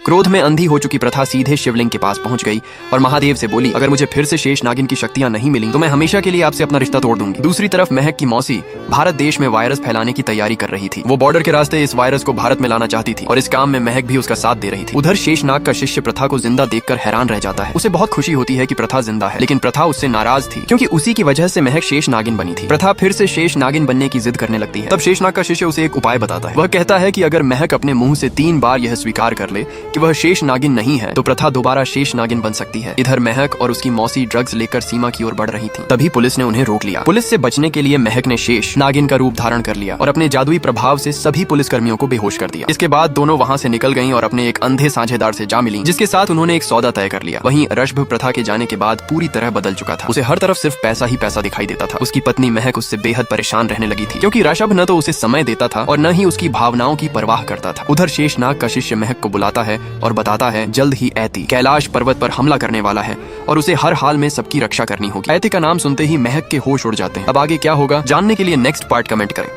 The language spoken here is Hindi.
क्रोध में अंधी हो चुकी प्रथा सीधे शिवलिंग के पास पहुंच गई और महादेव से बोली, अगर मुझे फिर से शेष नागिन की शक्तियां नहीं मिली तो मैं हमेशा के लिए आपसे अपना रिश्ता तोड़ दूंगी। दूसरी तरफ महक की मौसी भारत देश में वायरस फैलाने की तैयारी कर रही थी। वो बॉर्डर के रास्ते इस वायरस को भारत में लाना चाहती थी और इस काम में महक भी उसका साथ दे रही थी। उधर शेषनाग का शिष्य प्रथा को जिंदा देखकर हैरान रह जाता है। उसे बहुत खुशी होती है कि प्रथा जिंदा है, लेकिन प्रथा उससे नाराज थी क्योंकि उसी की वजह से महक शेष नागिन बनी थी। प्रथा फिर से शेष नागिन बनने की जिद करने लगती है। तब शेषनाग का शिष्य उसे एक उपाय बताता है। वह कहता है कि अगर महक अपने मुंह से 3 बार यह स्वीकार कर ले कि वह शेष नागिन नहीं है तो प्रथा दोबारा शेष नागिन बन सकती है। इधर महक और उसकी मौसी ड्रग्स लेकर सीमा की ओर बढ़ रही थी। तभी पुलिस ने उन्हें रोक लिया। पुलिस से बचने के लिए महक ने शेष नागिन का रूप धारण कर लिया और अपने जादुई प्रभाव से सभी पुलिसकर्मियों को बेहोश कर दिया। इसके बाद दोनों वहां से निकल गईं और अपने एक अंधे साझेदार से जा मिली, जिसके साथ उन्होंने एक सौदा तय कर लिया। वहीं रश्भ प्रथा के जाने के बाद पूरी तरह बदल चुका था। उसे हर तरफ सिर्फ पैसा ही पैसा दिखाई देता था। उसकी पत्नी महक उससे बेहद परेशान रहने लगी थी क्योंकि रश्भ न तो उसे समय देता था और न ही उसकी भावनाओं की परवाह करता था। उधर शेषनाग का शिष्य महक को बुलाता है और बताता है जल्द ही ऐती कैलाश पर्वत पर हमला करने वाला है और उसे हर हाल में सबकी रक्षा करनी होगी। ऐती का नाम सुनते ही महक के होश उड़ जाते हैं। अब आगे क्या होगा जानने के लिए नेक्स्ट पार्ट कमेंट करें।